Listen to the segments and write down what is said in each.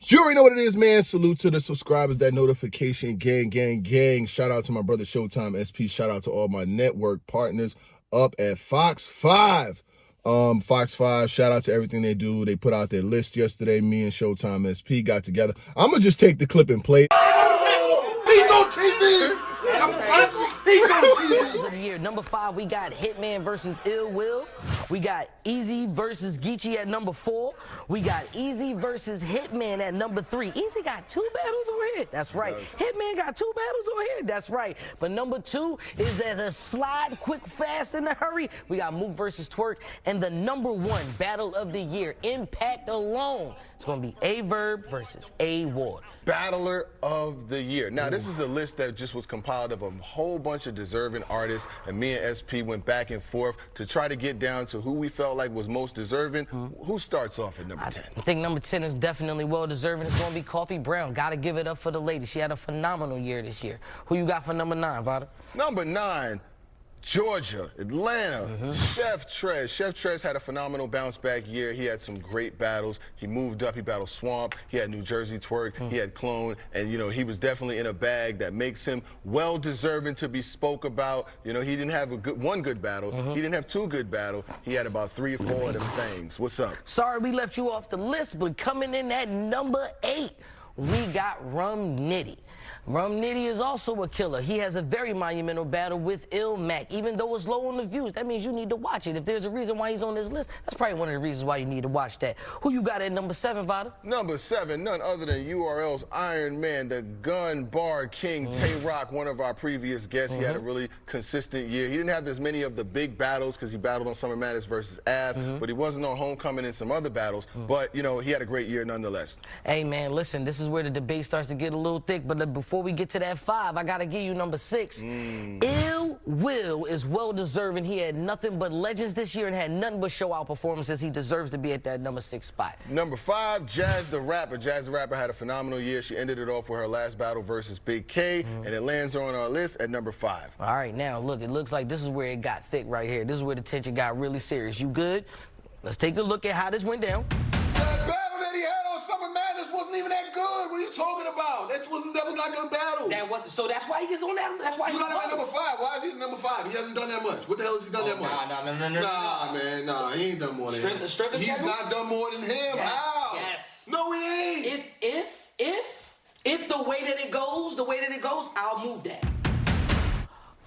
You already know what it is, man. Salute to the subscribers, that notification gang, gang, gang. Shout out to my brother Showtime SP. Shout out to all my network partners up at Fox 5. Fox 5, shout out to everything they do. They put out their list yesterday. Me and Showtime SP got together. I'm going to just take the clip and play. He's on TV! He's on TV! Of the year. Number 5, we got Hitman versus Ill Will. We got Easy versus Geechee at number 4. We got Easy versus Hitman at number 3. Easy got 2 battles on here. That's right. Hitman got 2 battles on here. That's right. But number 2 is as a slide, quick, fast, in a hurry. We got Mook versus Twerk. And the number 1 battle of the year, Impact alone, it's going to be A-Verb versus A-Ward. Battler of the Year. Now, this is a list that just was compiled of a whole bunch of deserving artists, and me and SP went back and forth to try to get down to who we felt like was most deserving. Who starts off at number 10? I think number 10 is definitely well-deserving. It's going to be Coffee Brown. Got to give it up for the lady. She had a phenomenal year this year. Who you got for number 9, Vada? Number 9. Georgia, Atlanta, Chef Trez. Chef Trez had a phenomenal bounce back year. He had some great battles. He moved up. He battled Swamp. He had New Jersey Twerk. He had Clone. And, you know, he was definitely in a bag that makes him well-deserving to be spoke about. You know, he didn't have one good battle. He didn't have 2 good battles. He had about 3 or 4 of them things. What's up? Sorry we left you off the list, but coming in at number 8, we got Rum Nitty. Rum Nitty is also a killer. He has a very monumental battle with Ill Mac. Even though it's low on the views, that means you need to watch it. If there's a reason why he's on this list, that's probably one of the reasons why you need to watch that. Who you got at number 7, Vada? Number 7, none other than URL's Iron Man, the gun bar king, Tay Rock, one of our previous guests. He had a really consistent year. He didn't have as many of the big battles because he battled on Summer Madness versus Av, but he wasn't on Homecoming and some other battles. But, you know, he had a great year nonetheless. Hey, man, listen, this is where the debate starts to get a little thick, but before we get to that 5, I gotta give you number 6. Ill Will is well-deserving. He had nothing but legends this year and had nothing but show-out performances. He deserves to be at that number 6 spot. Number 5, Jazz the Rapper. Jazz the Rapper had a phenomenal year. She ended it off with her last battle versus Big K, and it lands her on our list at number 5. All right, now, look, it looks like this is where it got thick right here. This is where the tension got really serious. You good? Let's take a look at how this went down. That battle that he had on Summer Madness wasn't even that good. What are you talking about? That was not a good battle. So that's why he gets on that. That's why You got him at number 5. Why is he at number 5? He hasn't done that much. What the hell has he done that much? No. Nah, man, nah. He ain't done more than him. He's not done more than him. Yes. How? Yes. No, he ain't. If the way that it goes, I'll move that.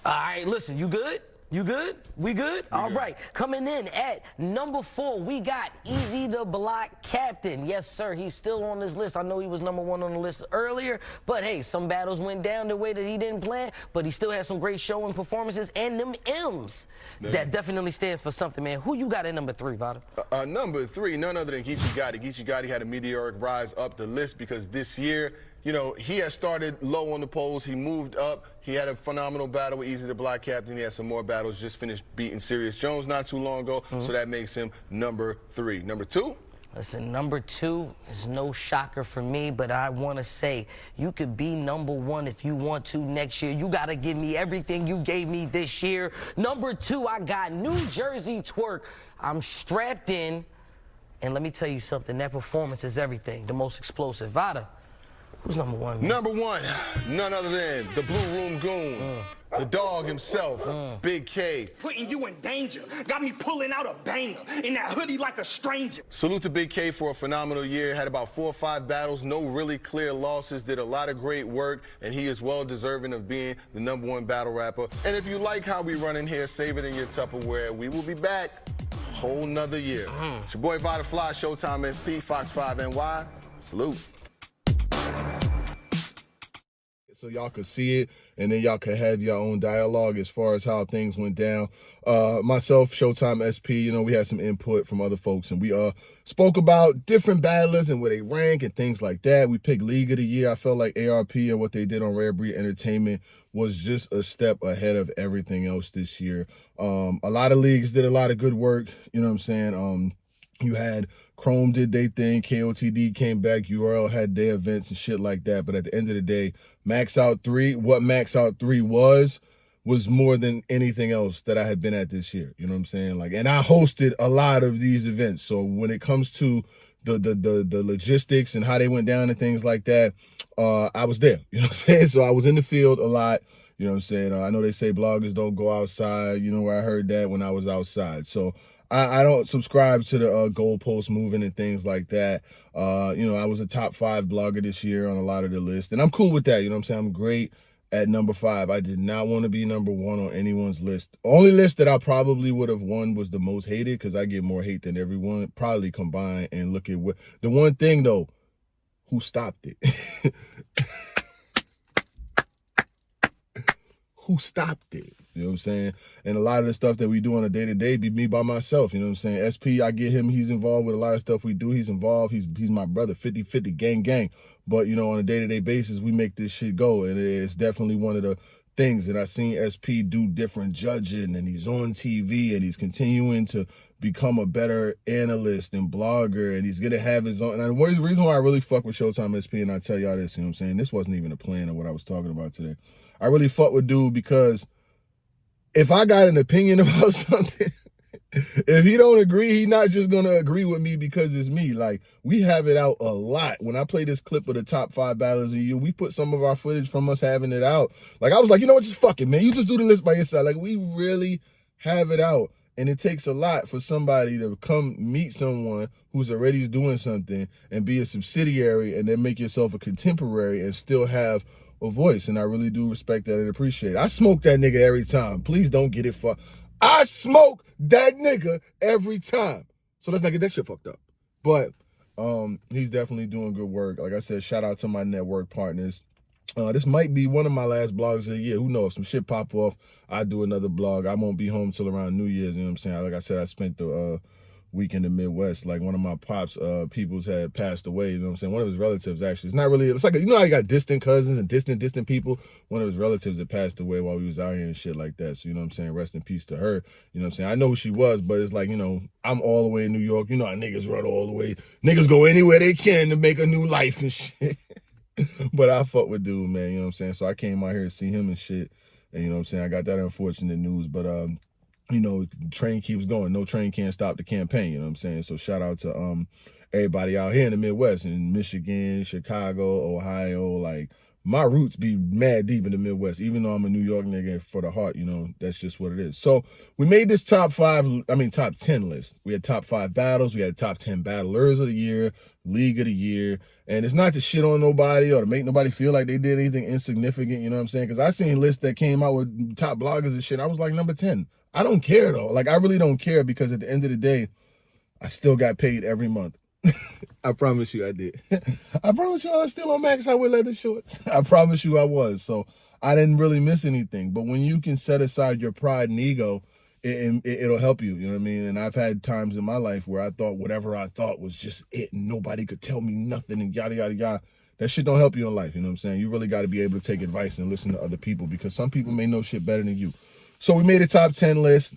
All right, listen, you good? You good? We good? All right. Coming in at number 4, we got Easy the Block Captain. Yes, sir. He's still on this list. I know he was number 1 on the list earlier, but hey, some battles went down the way that he didn't plan, but he still had some great showing performances and them M's. That definitely stands for something, man. Who you got at number 3, Vada? Number 3, none other than Geechee Gotti. Geechee Gotti had a meteoric rise up the list because this year, you know, he had started low on the polls. He moved up. He had a phenomenal battle with Easy the Block Captain. He had some more battles. Just finished beating Serius Jones not too long ago. So that makes him number 3. Number 2? Listen, number 2 is no shocker for me, but I want to say you could be number 1 if you want to next year. You got to give me everything you gave me this year. Number 2, I got New Jersey Twerk. I'm strapped in, and let me tell you something. That performance is everything. The most explosive. Vada. Who's number 1? Man? Number 1, none other than the Blue Room Goon, the dog himself, Big K. Putting you in danger. Got me pulling out a banger in that hoodie like a stranger. Salute to Big K for a phenomenal year. Had about 4 or 5 battles, no really clear losses, did a lot of great work, and he is well deserving of being the number 1 battle rapper. And if you like how we run in here, save it in your Tupperware. We will be back a whole nother year. It's your boy Vada Fly, Showtime SP, Fox 5 NY. Salute. So y'all could see it, and then y'all could have your own dialogue as far as how things went down. Myself, Showtime SP, you know, we had some input from other folks, and we spoke about different battlers and where they rank and things like that. We picked League of the Year. I felt like ARP and what they did on Rare Breed Entertainment was just a step ahead of everything else this year. A lot of leagues did a lot of good work, you know what I'm saying? You had Chrome did their thing, KOTD came back, URL had their events and shit like that. But at the end of the day, Max Out 3, what Max Out 3 was more than anything else that I had been at this year. You know what I'm saying? Like, and I hosted a lot of these events. So when it comes to the logistics and how they went down and things like that, I was there. You know what I'm saying? So I was in the field a lot. You know what I'm saying? I know they say bloggers don't go outside. You know where I heard that when I was outside. So I don't subscribe to the goalpost moving and things like that. You know, I was a top 5 blogger this year on a lot of the lists, and I'm cool with that. You know what I'm saying? I'm great at number 5. I did not want to be number 1 on anyone's list. The only list that I probably would have won was the most hated, because I get more hate than everyone, probably combined. And look at what the one thing though, who stopped it? Who stopped it? You know what I'm saying? And a lot of the stuff that we do on a day-to-day be me by myself. You know what I'm saying? SP, I get him. He's involved with a lot of stuff we do. He's involved. He's my brother, 50-50, gang. But, you know, on a day-to-day basis, we make this shit go. And it's definitely one of the things that I've seen SP do different judging. And he's on TV and he's continuing to become a better analyst and blogger. And he's going to have his own. And the reason why I really fuck with Showtime SP, and I tell y'all this, you know what I'm saying? This wasn't even a plan of what I was talking about today. I really fuck with dude because if I got an opinion about something, if he don't agree, he not just gonna agree with me because it's me. Like, we have it out a lot. When I play this clip of the top 5 battles of the year, we put some of our footage from us having it out. Like, I was like, you know what, just fuck it, man. You just do the list by yourself. Like, we really have it out. And it takes a lot for somebody to come meet someone who's already doing something and be a subsidiary and then make yourself a contemporary and still have a voice. And I really do respect that and appreciate it. I smoke that nigga every time. Please don't get it fucked. I smoke that nigga every time. So let's not get that shit fucked up. But he's definitely doing good work. Like I said, shout out to my network partners. This might be one of my last blogs of the year. Who knows? Some shit pop off, I do another blog. I won't be home till around New Year's. You know what I'm saying? Like I said, I spent the week in the Midwest. Like, one of my pops peoples had passed away. You know what I'm saying? One of his relatives, actually. It's not really, it's like, you know how you got distant cousins and distant people? One of his relatives had passed away while we was out here and shit like that. So, you know what I'm saying? Rest in peace to her. You know what I'm saying? I know who she was, but it's like, you know, I'm all the way in New York. You know how niggas run all the way. Niggas go anywhere they can to make a new life and shit. But I fuck with dude, man. You know what I'm saying? So I came out here to see him and shit. And you know what I'm saying? I got that unfortunate news. But, you know, train keeps going. No train can't stop the campaign, you know what I'm saying? So shout out to everybody out here in the Midwest, in Michigan, Chicago, Ohio. Like, my roots be mad deep in the Midwest, even though I'm a New York nigga for the heart, you know, that's just what it is. So we made this top 10 list. We had top 5 battles. We had top 10 battlers of the year, league of the year. And it's not to shit on nobody or to make nobody feel like they did anything insignificant, you know what I'm saying? Because I seen lists that came out with top bloggers and shit. I was like, number 10. I don't care, though. Like, I really don't care, because at the end of the day, I still got paid every month. I promise you I did. I promise you I was still on Max I wear leather shorts. I promise you I was. So I didn't really miss anything. But when you can set aside your pride and ego, it'll help you. You know what I mean? And I've had times in my life where I thought whatever I thought was just it, and nobody could tell me nothing and yada, yada, yada. That shit don't help you in life. You know what I'm saying? You really got to be able to take advice and listen to other people, because some people may know shit better than you. So we made a top 10 list.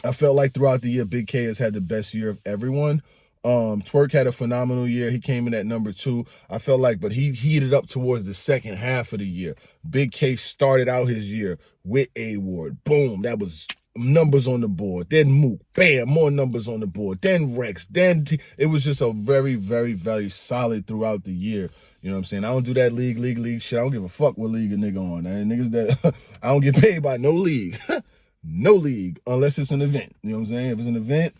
I felt like throughout the year, Big K has had the best year of everyone. Twerk had a phenomenal year. He came in at number 2. I felt like, but he heated up towards the second half of the year. Big K started out his year with A Ward. Boom. That was numbers on the board. Then Mook. Bam. More numbers on the board. Then Rex. Then it was just a very, very, very solid throughout the year. You know what I'm saying? I don't do that league shit. I don't give a fuck what league a nigga on. Niggas that I don't get paid by no league. No league, unless it's an event. You know what I'm saying? If it's an event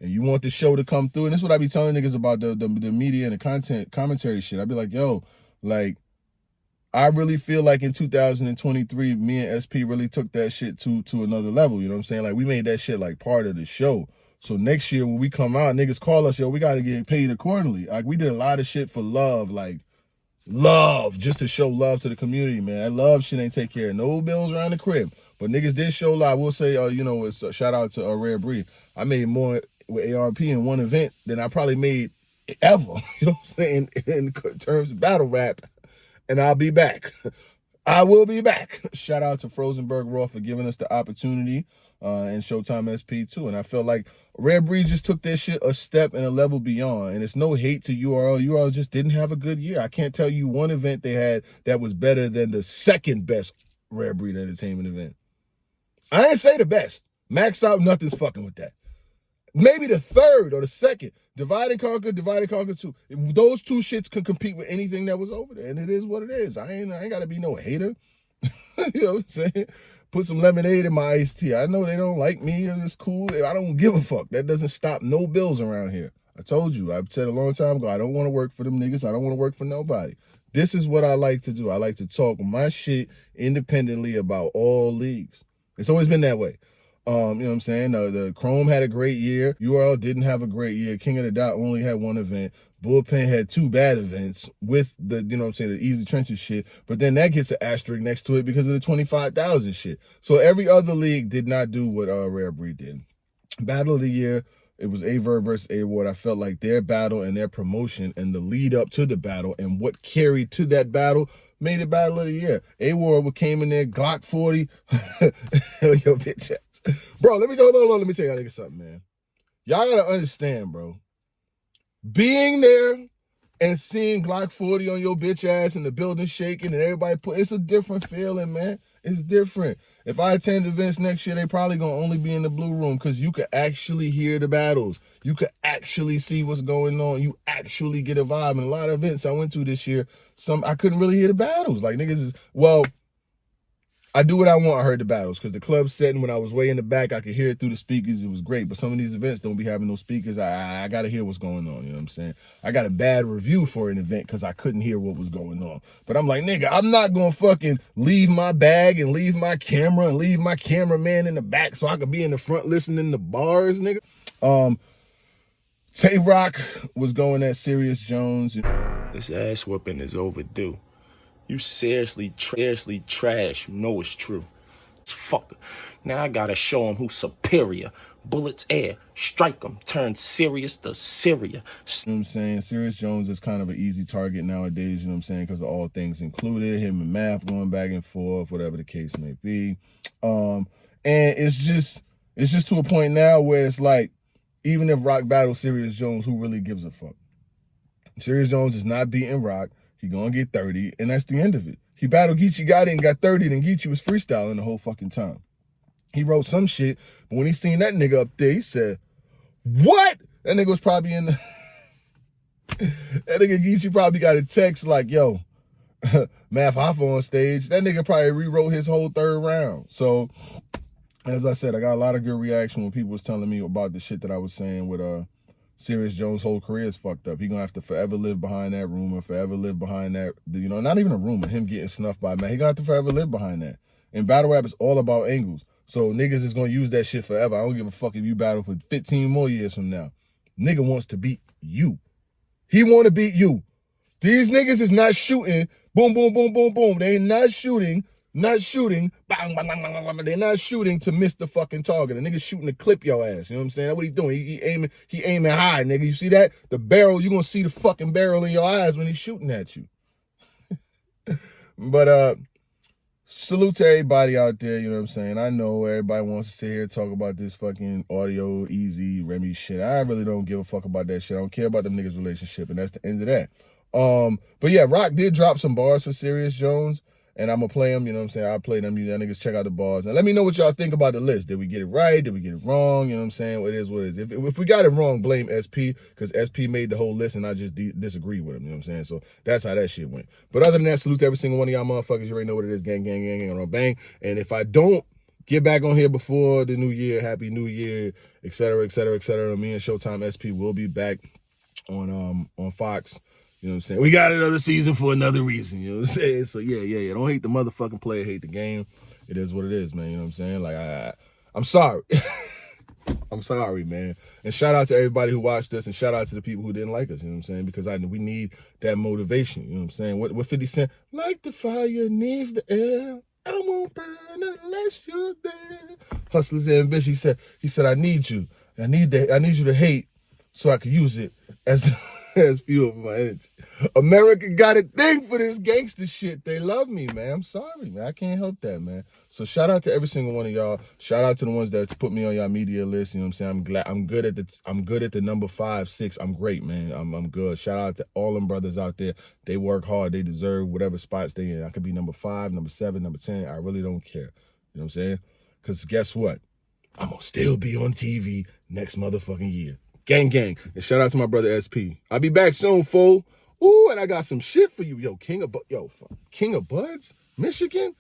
and you want the show to come through, and this is what I be telling niggas about the media and the content commentary shit. I be like, yo, like, I really feel like in 2023, me and SP really took that shit to another level. You know what I'm saying? Like, we made that shit like part of the show. So next year when we come out, niggas call us, yo, we got to get paid accordingly. Like, we did a lot of shit for love, like, love, just to show love to the community, man. That love shit ain't take care of no bills around the crib. But niggas did show love. I will say, you know, it's a shout out to Rare Breed. I made more with ARP in one event than I probably made ever. You know what I'm saying? In terms of battle rap. And I'll be back. I will be back. Shout out to Frozenberg Raw for giving us the opportunity, and Showtime SP too. And I felt like Rare Breed just took that shit a step and a level beyond. And it's no hate to URL. URL just didn't have a good year. I can't tell you one event they had that was better than the second best Rare Breed entertainment event. I ain't say the best. Max Out, nothing's fucking with that. maybe the third or the second. Divide and Conquer 2. Those two shits can compete with anything that was over there, and it is what it is. I ain't gotta be no hater. You know what I'm saying? Put some lemonade in my iced tea. I know they don't like me, and it's cool. I don't give a fuck. That doesn't stop no bills around here. I told you. I said a long time ago, I don't want to work for them niggas. I don't want to work for nobody. This is what I like to do. I like to talk my shit independently about all leagues. It's always been that way. You know what I'm saying? The Chrome had a great year. URL didn't have a great year. King of the Dot only had one event. Bullpen had 2 bad events with the, you know what I'm saying, the easy trenches shit. But then that gets an asterisk next to it because of the 25,000 shit. So every other league did not do what Rare Breed did. Battle of the year, it was Averb versus A-Ward. I felt like their battle and their promotion and the lead up to the battle and what carried to that battle made it Battle of the Year. A-Ward came in there, Glock 40. Yo, bitch ass. Bro, let me tell y'all niggas something, man. Y'all gotta understand, bro. Being there and seeing Glock 40 on your bitch ass and the building shaking and everybody it's a different feeling, man. It's different. If I attend events next year, they probably gonna only be in the blue room because you could actually hear the battles. You could actually see what's going on. You actually get a vibe. And a lot of events I went to this year, I couldn't really hear the battles. Like niggas is, well, I do what I want. I heard the battles because the club setting when I was way in the back, I could hear it through the speakers. It was great. But some of these events don't be having no speakers. I got to hear what's going on. You know what I'm saying? I got a bad review for an event because I couldn't hear what was going on. But I'm like, nigga, I'm not going to fucking leave my bag and leave my camera and leave my cameraman in the back so I could be in the front listening to bars, nigga. Tay Rock was going at Serius Jones. This ass whooping is overdue. You seriously trash. You know it's true. Fuck. Now I gotta show him who's superior. Bullets air. Strike him. Turn Serious to Syria. You know what I'm saying? Serius Jones is kind of an easy target nowadays, you know what I'm saying? Because of all things included. Him and Math going back and forth, whatever the case may be. And it's just to a point now where it's like, even if Rock battles Serius Jones, who really gives a fuck? Serius Jones is not beating Rock. He gonna get 30, and that's the end of it. He battled Geechee Gotti and got 30, then Geechee was freestyling the whole fucking time. He wrote some shit, but when he seen that nigga up there, he said, what? That nigga was probably in the... That nigga Geechee probably got a text like, yo, Math Hoffa on stage. That nigga probably rewrote his whole third round. So, as I said, I got a lot of good reaction when people was telling me about the shit that I was saying with Serius Jones' whole career is fucked up. He gonna have to forever live behind that rumor, forever live behind that, you know, not even a rumor, him getting snuffed by man. He gonna have to forever live behind that. And battle rap is all about angles. So niggas is gonna use that shit forever. I don't give a fuck if you battle for 15 more years from now. Nigga wants to beat you. He wanna beat you. These niggas is not shooting, boom, boom, boom, boom, boom. They not shooting, bang, bang, bang, bang, bang. They're not shooting to miss the fucking target. The nigga's shooting to clip your ass. You know what I'm saying? That's what he's doing. He aiming high, nigga. You see that? The barrel, you gonna see the fucking barrel in your eyes when he's shooting at you. But salute to everybody out there, you know what I'm saying? I know everybody wants to sit here and talk about this fucking audio, easy, Remy shit. I really don't give a fuck about that shit. I don't care about them niggas' relationship, and that's the end of that. But yeah, Rock did drop some bars for Serius Jones. And I'm going to play them, you know what I'm saying? I'll play them. You niggas check out the bars. And let me know what y'all think about the list. Did we get it right? Did we get it wrong? You know what I'm saying? It is what it is. If we got it wrong, blame SP, because SP made the whole list and I just disagree with him. You know what I'm saying? So that's how that shit went. But other than that, salute to every single one of y'all motherfuckers. You already know what it is. Gang, gang, gang, gang, on bang. And if I don't get back on here before the new year, happy new year, et cetera, et cetera, et cetera. Me and Showtime SP will be back on Fox. You know what I'm saying? We got another season for another reason. You know what I'm saying? So yeah. Don't hate the motherfucking player, hate the game. It is what it is, man. You know what I'm saying? Like, I'm sorry. I'm sorry, man. And shout out to everybody who watched us and shout out to the people who didn't like us. You know what I'm saying? Because we need that motivation. You know what I'm saying? What 50 Cent? Like the fire needs the air. I won't burn unless you're there. Hustlers and Ambition. He said, I need you. I need you to hate so I can use it as fuel for my energy. America got a thing for this gangster shit. They love me, man. I'm sorry, man. I can't help that, man. So shout out to every single one of y'all. Shout out to the ones that put me on y'all media list. You know what I'm saying? I'm good at the number 5, 6. I'm great, man. I'm good. Shout out to all them brothers out there. They work hard. They deserve whatever spots they in. I could be number 5, number 7, number 10. I really don't care. You know what I'm saying? Because guess what? I'm gonna still be on TV next motherfucking year. Gang, gang. And shout out to my brother SP. I'll be back soon, fool. Ooh, and I got some shit for you. Yo, King of Buds, Michigan?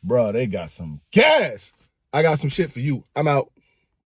Bruh, they got some gas. I got some shit for you. I'm out.